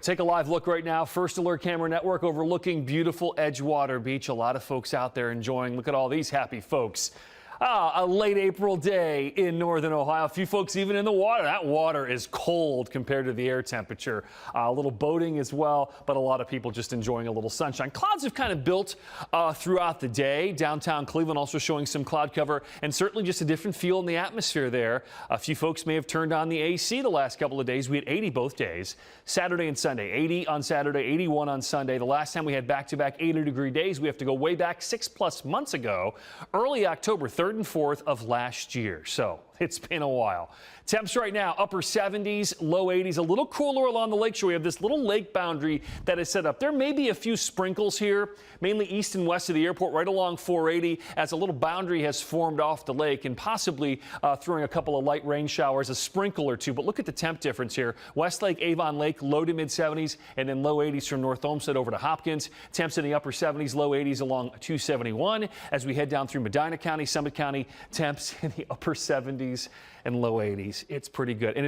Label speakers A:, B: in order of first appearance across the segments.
A: Take a live look right now. First Alert Camera Network overlooking beautiful Edgewater Beach. A lot of folks out there enjoying. Look at all these happy folks. A late April day in northern Ohio. A few folks even in the water. That water is cold compared to the air temperature. A little boating as well, but a lot of people just enjoying a little sunshine. Clouds have kind of built throughout the day. Downtown Cleveland also showing some cloud cover and certainly just a different feel in the atmosphere there. A few folks may have turned on the AC the last couple of days. We had 80 both days, Saturday and Sunday. 80 on Saturday, 81 on Sunday. The last time we had back-to-back 80-degree days, we have to go way back 6+ months ago, early October 3rd and 4th of last year. So it's been a while. Temps right now, upper 70s, low 80s, a little cooler along the lakeshore. We have this little lake boundary that is set up. There may be a few sprinkles here, mainly east and west of the airport, right along 480, as a little boundary has formed off the lake and possibly throwing a couple of light rain showers, a sprinkle or two. But look at the temp difference here. Westlake, Avon Lake, low to mid 70s, and then low 80s from North Olmsted over to Hopkins. Temps in the upper 70s, low 80s along 271. As we head down through Medina County, Summit County, temps in the upper 70s and low 80s. It's pretty good. And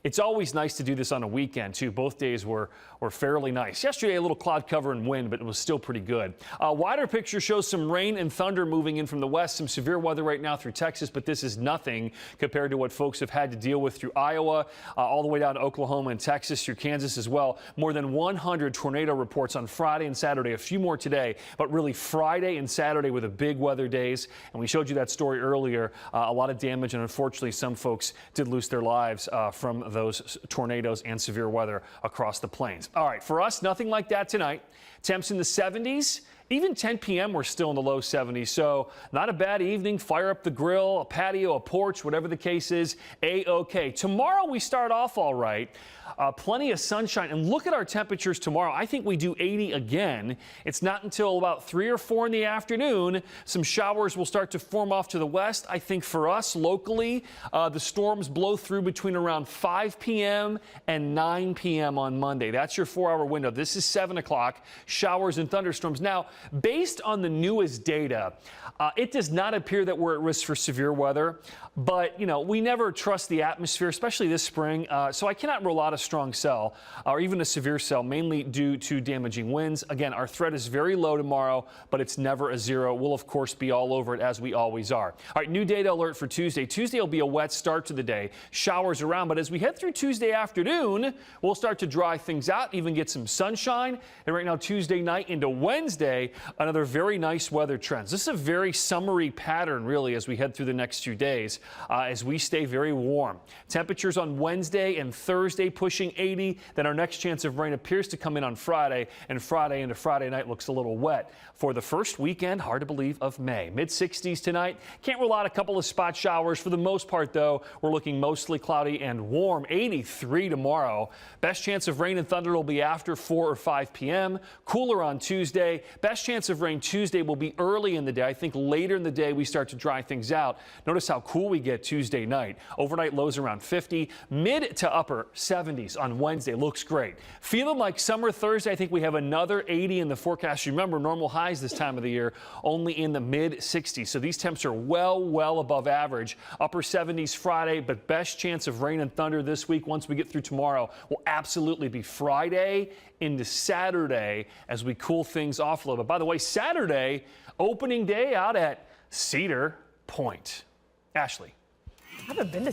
A: it's always nice to do this on a weekend, too. Both days were fairly nice. Yesterday, a little cloud cover and wind, but it was still pretty good. Wider picture shows some rain and thunder moving in from the west. Some severe weather right now through Texas, but this is nothing compared to what folks have had to deal with through Iowa, all the way down to Oklahoma and Texas, through Kansas as well. More than 100 tornado reports on Friday and Saturday, a few more today, but really Friday and Saturday were the big weather days. And we showed you that story earlier. A lot of damage, and unfortunately, some folks did lose their lives from those tornadoes and severe weather across the plains. All right, for us, nothing like that tonight. Temps in the 70s. Even 10 p.m. we're still in the low 70s, so not a bad evening. Fire up the grill, a patio, a porch, whatever the case is, A-OK. Tomorrow we start off all right. Plenty of sunshine, and look at our temperatures tomorrow. I think we do 80 again. It's not until about 3 or 4 in the afternoon. Some showers will start to form off to the west. I think for us locally, the storms blow through between around 5 p.m. and 9 p.m. on Monday. That's your 4-hour window. This is 7 o'clock. Showers and thunderstorms. Now, based on the newest data, it does not appear that we're at risk for severe weather, but we never trust the atmosphere, especially this spring. So I cannot rule out a strong cell or even a severe cell, mainly due to damaging winds. Again, our threat is very low tomorrow, but it's never a zero. We'll of course be all over it as we always are. All right, new data alert for Tuesday. Tuesday will be a wet start to the day. Showers around, but as we head through Tuesday afternoon, we'll start to dry things out, even get some sunshine. And right now, Tuesday night into Wednesday, another very nice weather trends. This is a very summery pattern, really, as we head through the next few days, as we stay very warm. Temperatures on Wednesday and Thursday pushing 80. Then our next chance of rain appears to come in on Friday, and Friday into Friday night looks a little wet for the first weekend, hard to believe, of May. Mid-60s tonight. Can't rule out a couple of spot showers. For the most part, though, we're looking mostly cloudy and warm. 83 tomorrow. Best chance of rain and thunder will be after 4 or 5 p.m. Cooler on Tuesday. Best chance of rain Tuesday will be early in the day. I think later in the day we start to dry things out. Notice how cool we get Tuesday night. Overnight lows around 50. Mid to upper 70s on Wednesday. Looks great. Feeling like summer Thursday. I think we have another 80 in the forecast. Remember, normal highs this time of the year only in the mid 60s. So these temps are well above average. Upper 70s Friday, but best chance of rain and thunder this week once we get through tomorrow will absolutely be Friday into Saturday as we cool things off a little bit. By the way, Saturday, opening day out at Cedar Point. Ashley.
B: I haven't been to